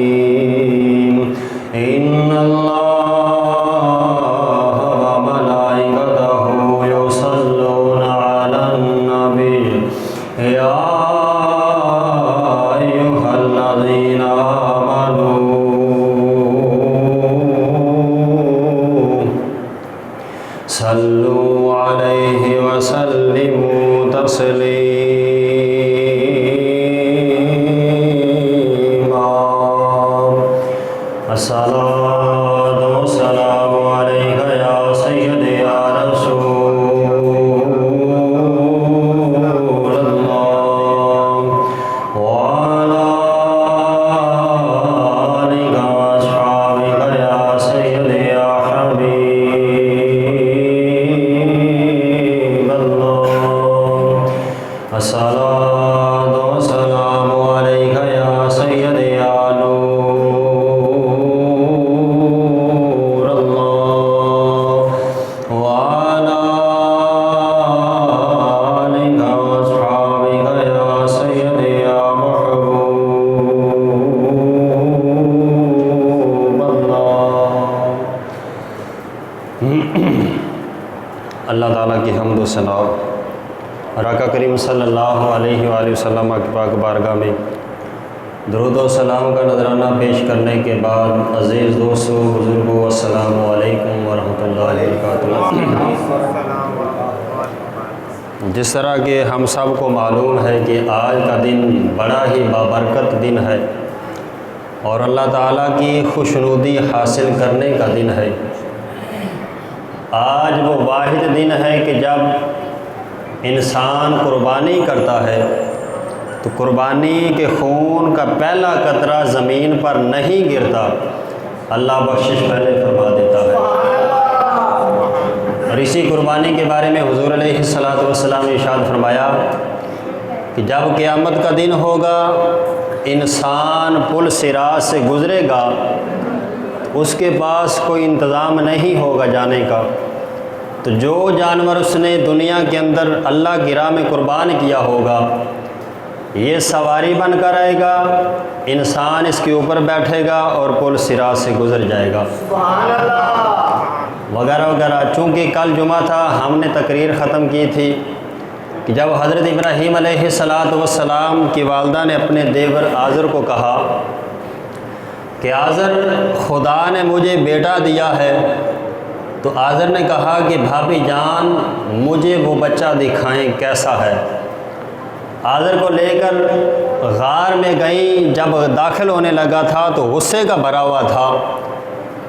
الرحيم إن الله وملائكته يصلون على النبي يا أيها الذين آمنوا صلوا عليه وسلموا تسليما الصلاة والسلام عليك يا سيدي يا رسول الله وعلى آلك وأصحابك يا سيدي يا حبيب الله الصلاة والسلام عليك يا سيدي يا نور الله وعلى آلك وأصحابك يا سيدي يا محبوب الله۔ اللہ تعالیٰ کی حمد و ثنا اور آقا کریم صلی اللہ علیہ وآلہ وسلم کی پاک بارگاہ میں درود و سلام کا نذرانہ پیش کرنے کے بعد عزیز دوستو بزرگو السلام علیکم ورحمۃ اللہ وبرکاتہ۔ جس طرح کہ ہم سب کو معلوم ہے کہ آج کا دن بڑا ہی بابرکت دن ہے اور اللہ تعالیٰ کی خوشنودی حاصل کرنے کا دن ہے۔ آج وہ واحد دن ہے کہ جب انسان قربانی کرتا ہے تو قربانی کے خون کا پہلا قطرہ زمین پر نہیں گرتا، اللہ بخشش پہلے فرما دیتا ہے۔ اور اسی قربانی کے بارے میں حضور علیہ الصلوۃ نے ارشاد فرمایا کہ جب قیامت کا دن ہوگا، انسان پل صراط سے گزرے گا، اس کے پاس کوئی انتظام نہیں ہوگا جانے کا، تو جو جانور اس نے دنیا کے اندر اللہ کی راہ میں قربان کیا ہوگا یہ سواری بن کر آئے گا، انسان اس کے اوپر بیٹھے گا اور پل صراط سے گزر جائے گا وغیرہ وغیرہ۔ چونکہ کل جمعہ تھا، ہم نے تقریر ختم کی تھی کہ جب حضرت ابراہیم علیہ السلام کی والدہ نے اپنے دیور آزر کو کہا کہ آزر خدا نے مجھے بیٹا دیا ہے، تو آزر نے کہا کہ بھابھی جان مجھے وہ بچہ دکھائیں کیسا ہے۔ آزر کو لے کر غار میں گئیں، جب داخل ہونے لگا تھا تو غصے کا بھرا ہوا تھا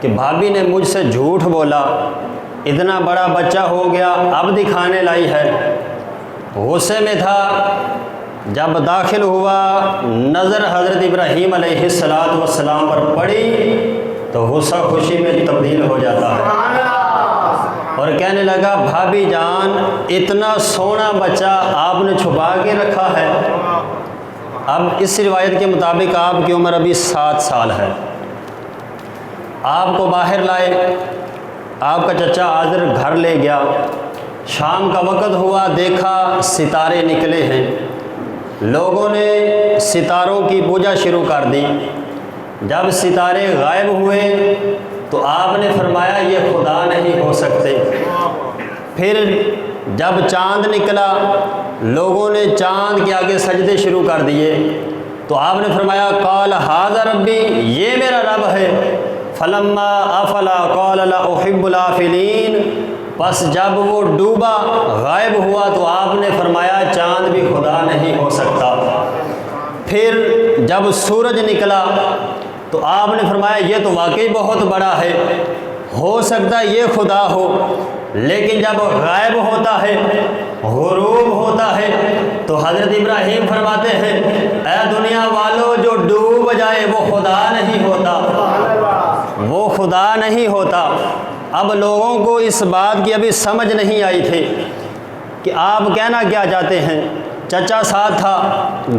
کہ بھابھی نے مجھ سے جھوٹ بولا، اتنا بڑا بچہ ہو گیا اب دکھانے لائی ہے۔ غصے میں تھا، جب داخل ہوا نظر حضرت ابراہیم علیہ السلام پر پڑی تو غصہ خوشی میں تبدیل ہو جاتا ہے اور کہنے لگا بھابھی جان اتنا سونا بچہ آپ نے چھپا کے رکھا ہے۔ اب اس روایت کے مطابق آپ کی عمر ابھی 7 سال ہے۔ آپ کو باہر لائے، آپ کا چچا آزر گھر لے گیا، شام کا وقت ہوا، دیکھا ستارے نکلے ہیں، لوگوں نے ستاروں کی پوجا شروع کر دی۔ جب ستارے غائب ہوئے تو آپ نے فرمایا یہ خدا نہیں ہو سکتے۔ پھر جب چاند نکلا لوگوں نے چاند کے آگے سجدے شروع کر دیے تو آپ نے فرمایا قال ھذا ربی، یہ میرا رب ہے۔ فلما افلا قال لا احب الافلین، پس جب وہ ڈوبا غائب ہوا تو آپ نے فرمایا چاند بھی خدا نہیں ہو سکتا۔ پھر جب سورج نکلا تو آپ نے فرمایا یہ تو واقعی بہت بڑا ہے، ہو سکتا ہے یہ خدا ہو، لیکن جب غائب ہوتا ہے، غروب ہوتا ہے تو حضرت ابراہیم فرماتے ہیں اے دنیا والو جو ڈوب جائے وہ خدا نہیں ہوتا، وہ خدا نہیں ہوتا۔ اب لوگوں کو اس بات کی ابھی سمجھ نہیں آئی تھی کہ آپ کہنا کیا چاہتے ہیں۔ چچا ساتھ تھا،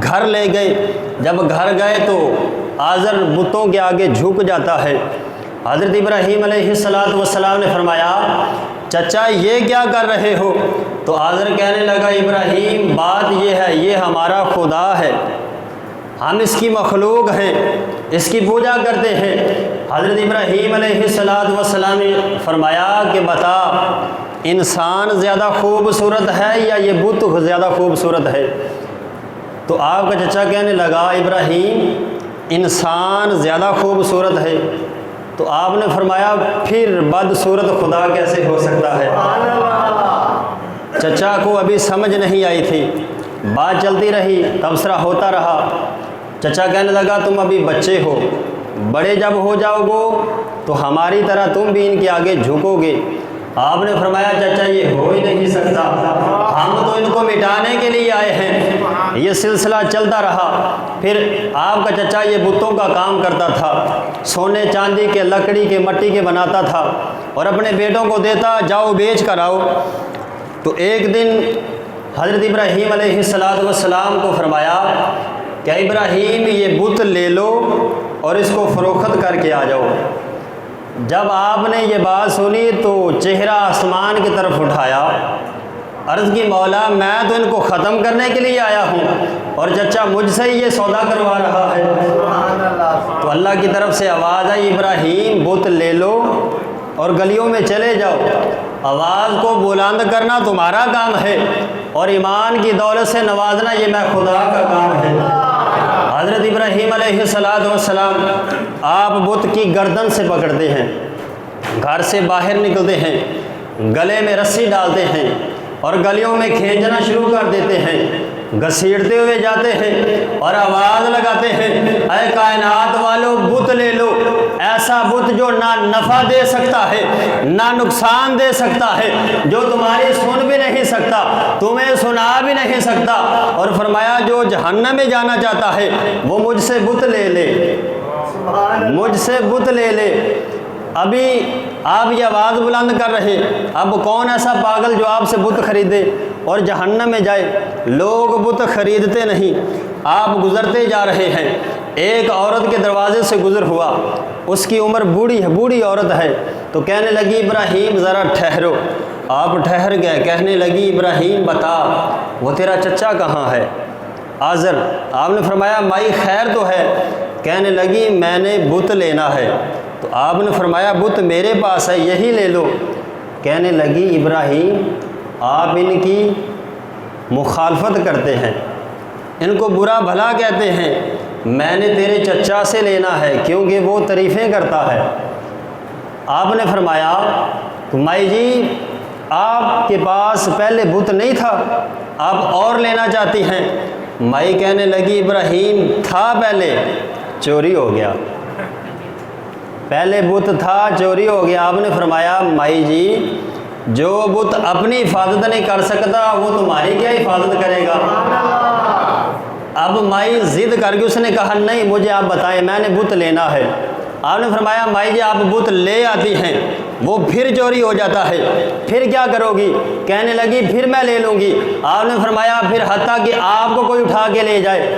گھر لے گئے، جب گھر گئے تو آزر بتوں کے آگے جھک جاتا ہے۔ حضرت ابراہیم علیہ السلام نے فرمایا چچا یہ کیا کر رہے ہو؟ تو آزر کہنے لگا ابراہیم بات یہ ہے، یہ ہمارا خدا ہے، ہم اس کی مخلوق ہیں، اس کی پوجا کرتے ہیں۔ حضرت ابراہیم علیہ السلام نے فرمایا کہ بتا انسان زیادہ خوبصورت ہے یا یہ بت زیادہ خوبصورت ہے؟ تو آپ کا چچا کہنے لگا ابراہیم انسان زیادہ خوبصورت ہے۔ تو آپ نے فرمایا پھر بدصورت خدا کیسے ہو سکتا ہے؟ چچا کو ابھی سمجھ نہیں آئی تھی، بات چلتی رہی، تبصرہ ہوتا رہا۔ چچا کہنے لگا تم ابھی بچے ہو، بڑے جب ہو جاؤ گے تو ہماری طرح تم بھی ان کے آگے جھکو گے۔ آپ نے فرمایا چچا یہ ہو ہی نہیں سکتا، ہم تو ان کو مٹانے کے لیے آئے ہیں۔ یہ سلسلہ چلتا رہا۔ پھر آپ کا چچا یہ بتوں کا کام کرتا تھا، سونے چاندی کے، لکڑی کے، مٹی کے بناتا تھا اور اپنے بیٹوں کو دیتا جاؤ بیچ کر آؤ۔ تو ایک دن حضرت ابراہیم علیہ السلام کو فرمایا کہ ابراہیم یہ بت لے لو اور اس کو فروخت کر کے آ جاؤ۔ جب آپ نے یہ بات سنی تو چہرہ آسمان کی طرف اٹھایا، عرض کی مولا میں تو ان کو ختم کرنے کے لیے آیا ہوں اور چچا مجھ سے ہی یہ سودا کروا رہا ہے۔ تو اللہ کی طرف سے آواز آئی ابراہیم بت لے لو اور گلیوں میں چلے جاؤ، آواز کو بلند کرنا تمہارا کام ہے اور ایمان کی دولت سے نوازنا یہ میں خدا کا کام ہے۔ حضرت ابراہیم علیہ السلام آپ بت کی گردن سے پکڑتے ہیں، گھر سے باہر نکلتے ہیں، گلے میں رسی ڈالتے ہیں اور گلیوں میں کھینچنا شروع کر دیتے ہیں، گھسیٹتے ہوئے جاتے ہیں اور آواز لگاتے ہیں اے کائنات والو بت لے لو، ایسا بت جو نہ نفع دے سکتا ہے نہ نقصان دے سکتا ہے، جو تمہاری سن بھی نہیں سکتا، تمہیں سنا بھی نہیں سکتا، اور فرمایا جو جہنم میں جانا چاہتا ہے وہ مجھ سے بت لے لے، مجھ سے بت لے لے۔ ابھی آپ یہ آواز بلند کر رہے، اب کون ایسا پاگل جو آپ سے بت خریدے اور جہنم میں جائے؟ لوگ بت خریدتے نہیں، آپ گزرتے جا رہے ہیں۔ ایک عورت کے دروازے سے گزر ہوا، اس کی عمر بوڑھی عورت ہے، تو کہنے لگی ابراہیم ذرا ٹھہرو۔ آپ ٹھہر گئے، کہنے لگی ابراہیم بتا وہ تیرا چچا کہاں ہے آزر؟ آپ نے فرمایا مائی خیر تو ہے؟ کہنے لگی میں نے بت لینا ہے۔ تو آپ نے فرمایا بت میرے پاس ہے، یہی لے لو۔ کہنے لگی ابراہیم آپ ان کی مخالفت کرتے ہیں، ان کو برا بھلا کہتے ہیں، میں نے تیرے چچا سے لینا ہے کیونکہ وہ تعریفیں کرتا ہے۔ آپ نے فرمایا مائی جی آپ کے پاس پہلے بت نہیں تھا، آپ اور لینا چاہتی ہیں؟ مائی کہنے لگی ابراہیم تھا پہلے، چوری ہو گیا، پہلے بت تھا چوری ہو گیا۔ آپ نے فرمایا مائی جی جو بت اپنی حفاظت نہیں کر سکتا وہ تمہاری کیا حفاظت کرے گا؟ اب مائی ضد کر کے اس نے کہا نہیں مجھے آپ بتائیں، میں نے بت لینا ہے۔ آپ نے فرمایا مائی جی آپ بت لے آتی ہیں، وہ پھر چوری ہو جاتا ہے، پھر کیا کرو گی؟ کہنے لگی پھر میں لے لوں گی۔ آپ نے فرمایا پھر حتیٰ کہ آپ کو کوئی اٹھا کے لے جائے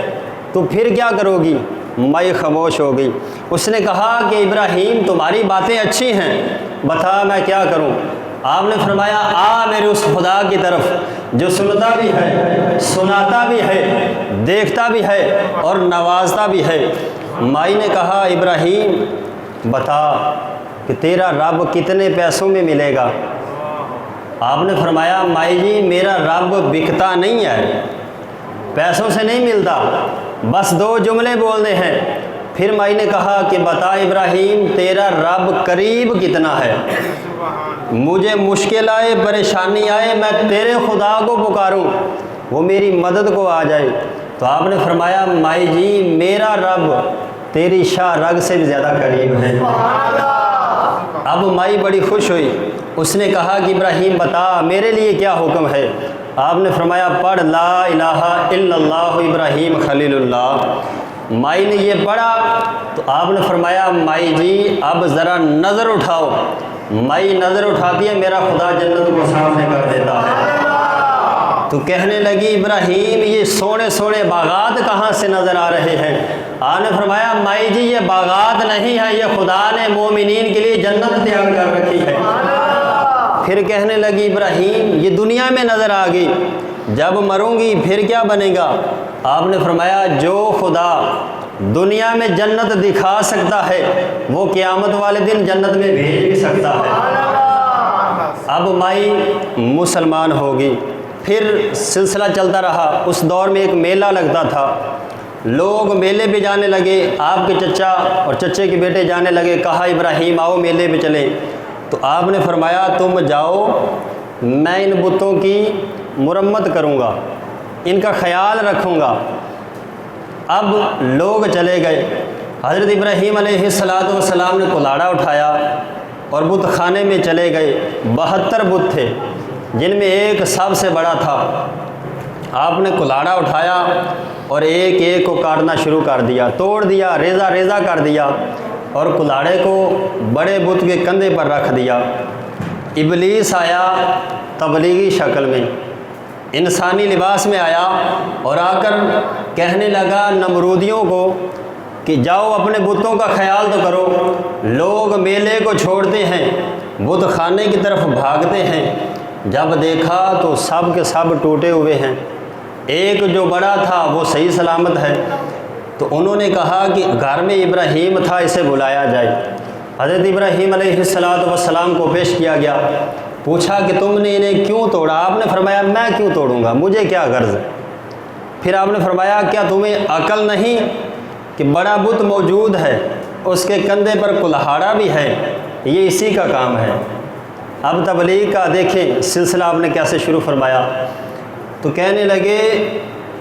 تو پھر کیا کرو گی؟ مائی خاموش ہو گئی۔ اس نے کہا کہ ابراہیم تمہاری باتیں اچھی ہیں، بتا میں کیا کروں؟ آپ نے فرمایا آ میرے اس خدا کی طرف جو سنتا بھی ہے، سناتا بھی ہے، دیکھتا بھی ہے اور نوازتا بھی ہے۔ مائی نے کہا ابراہیم بتا کہ تیرا رب کتنے پیسوں میں ملے گا؟ آپ نے فرمایا مائی جی میرا رب بکتا نہیں ہے، پیسوں سے نہیں ملتا، بس 2 جملے بولنے ہیں۔ پھر مائی نے کہا کہ بتا ابراہیم تیرا رب قریب کتنا ہے؟ مجھے مشکل آئے، پریشانی آئے، میں تیرے خدا کو پکاروں وہ میری مدد کو آ جائے۔ تو آپ نے فرمایا مائی جی میرا رب تیری شاہ رگ سے بھی زیادہ قریب ہے۔ اب مائی بڑی خوش ہوئی، اس نے کہا کہ ابراہیم بتا میرے لیے کیا حکم ہے؟ آپ نے فرمایا پڑھ لا الہ الا اللہ ابراہیم خلیل اللہ۔ مائی نے یہ پڑھا تو آپ نے فرمایا مائی جی اب ذرا نظر اٹھاؤ۔ مائی نظر اٹھاتی ہے، میرا خدا جنت کو سامنے کر دیتا ہے۔ تو کہنے لگی ابراہیم یہ سونے سونے باغات کہاں سے نظر آ رہے ہیں؟ آپ نے فرمایا مائی جی یہ باغات نہیں ہے، یہ خدا نے مومنین کے لیے جنت تیار کر رکھی ہے۔ پھر کہنے لگی ابراہیم یہ دنیا میں نظر آ گئی، جب مروں گی پھر کیا بنے گا؟ آپ نے فرمایا جو خدا دنیا میں جنت دکھا سکتا ہے وہ قیامت والے دن جنت میں بھیج بھی سکتا ہے۔ اب مائی مسلمان ہوگی، پھر سلسلہ چلتا رہا۔ اس دور میں ایک میلہ لگتا تھا، لوگ میلے پہ جانے لگے، آپ کے چچا اور چچے کے بیٹے جانے لگے، کہا ابراہیم آؤ میلے پہ چلیں۔ تو آپ نے فرمایا تم جاؤ، میں ان بتوں کی مرمت کروں گا، ان کا خیال رکھوں گا۔ اب لوگ چلے گئے، حضرت ابراہیم علیہ السلام نے کلاڑا اٹھایا اور بت خانے میں چلے گئے۔ 72 بت تھے جن میں ایک سب سے بڑا تھا۔ آپ نے کلاڑا اٹھایا اور ایک ایک کو کاٹنا شروع کر دیا، توڑ دیا، ریزہ ریزہ کر دیا اور کلاڑے کو بڑے بت کے کندھے پر رکھ دیا۔ ابلیس آیا تبلیغی شکل میں، انسانی لباس میں آیا اور آ کر کہنے لگا نمرودیوں کو کہ جاؤ اپنے بتوں کا خیال تو کرو۔ لوگ میلے کو چھوڑتے ہیں، بت خانے کی طرف بھاگتے ہیں۔ جب دیکھا تو سب کے سب ٹوٹے ہوئے ہیں، ایک جو بڑا تھا وہ صحیح سلامت ہے۔ تو انہوں نے کہا کہ گھر میں ابراہیم تھا، اسے بلایا جائے۔ حضرت ابراہیم علیہ السلام کو پیش کیا گیا، پوچھا کہ تم نے انہیں کیوں توڑا؟ آپ نے فرمایا میں کیوں توڑوں گا، مجھے کیا غرض ہے؟ پھر آپ نے فرمایا کیا تمہیں عقل نہیں کہ بڑا بت موجود ہے، اس کے کندھے پر کلہاڑا بھی ہے، یہ اسی کا کام ہے۔ اب تبلیغ کا دیکھیں سلسلہ آپ نے کیسے شروع فرمایا۔ تو کہنے لگے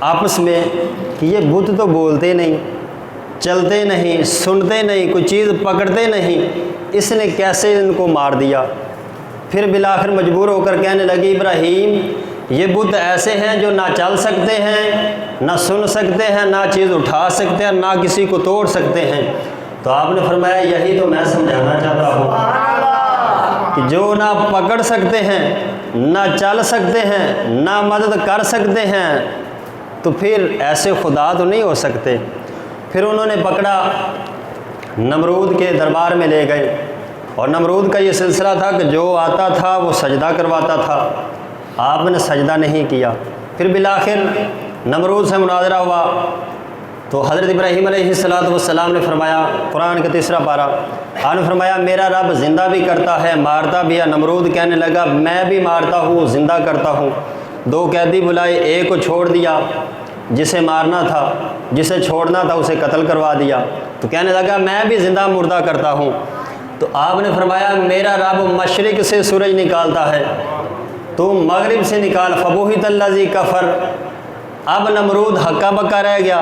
آپس میں کہ یہ بت تو بولتے نہیں، چلتے نہیں، سنتے نہیں، کوئی چیز پکڑتے نہیں، اس نے کیسے ان کو مار دیا؟ پھر بالآخر مجبور ہو کر کہنے لگے ابراہیم یہ بت ایسے ہیں جو نہ چل سکتے ہیں، نہ سن سکتے ہیں، نہ چیز اٹھا سکتے ہیں، نہ کسی کو توڑ سکتے ہیں۔ تو آپ نے فرمایا یہی تو میں سمجھانا چاہتا ہوں کہ جو نہ پکڑ سکتے ہیں، نہ چل سکتے ہیں، نہ مدد کر سکتے ہیں، تو پھر ایسے خدا تو نہیں ہو سکتے۔ پھر انہوں نے پکڑا، نمرود کے دربار میں لے گئے، اور نمرود کا یہ سلسلہ تھا کہ جو آتا تھا وہ سجدہ کرواتا تھا، آپ نے سجدہ نہیں کیا۔ پھر بالآخر نمرود سے مناظرہ ہوا تو حضرت ابراہیم علیہ السلام نے فرمایا، قرآن کا 3 پارہ، آپ نے فرمایا میرا رب زندہ بھی کرتا ہے مارتا بھی ہے۔ نمرود کہنے لگا میں بھی مارتا ہوں زندہ کرتا ہوں۔ 2 قیدی بلائے، ایک کو چھوڑ دیا جسے مارنا تھا، جسے چھوڑنا تھا اسے قتل کروا دیا۔ تو کہنے لگا میں بھی زندہ مردہ کرتا ہوں۔ تو آپ نے فرمایا میرا رب مشرق سے سورج نکالتا ہے، تو مغرب سے نکال، فبہت الذی کفر۔ اب نمرود ہکا بکا رہ گیا،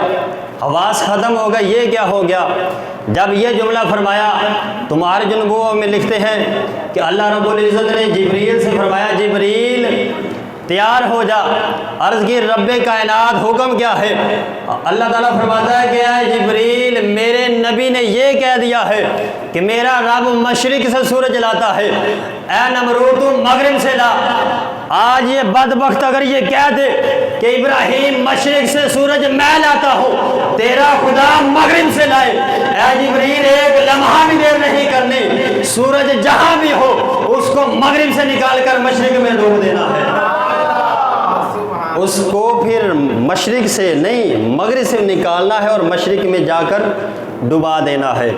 حواس ختم ہو گئے، یہ کیا ہو گیا؟ جب یہ جملہ فرمایا تمہارے جنگوں میں لکھتے ہیں کہ اللہ رب العزت نے جبریل سے فرمایا جبریل تیار ہو جا۔ عرض کی رب کائنات حکم کیا ہے؟ اللہ تعالیٰ فرماتا ہے کہ اے جبریل میرے نبی نے یہ کہہ دیا ہے کہ میرا رب مشرق سے سورج لاتا ہے، اے نمرود تو مغرب سے لا۔ آج یہ بدبخت اگر یہ کہہ دے کہ ابراہیم مشرق سے سورج میں لاتا ہوں، تیرا خدا مغرب سے لائے، اے جبریل ایک لمحہ بھی دیر نہیں کرنی، سورج جہاں بھی ہو اس کو مغرب سے نکال کر مشرق میں ڈوب دینا ہے۔ اس کو پھر مشرق سے نہیں مغرب سے نکالنا ہے اور مشرق میں جا کر ڈبا دینا ہے۔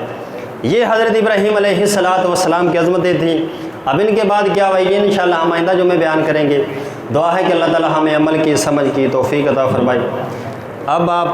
یہ حضرت ابراہیم علیہ السلام کی عظمتیں تھیں۔ اب ان کے بعد کیا ہوا یہ انشاءاللہ ہم آئندہ جو میں بیان کریں گے۔ دعا ہے کہ اللہ تعالی ہمیں عمل کی سمجھ کی توفیق عطا فرمائے۔ اب آپ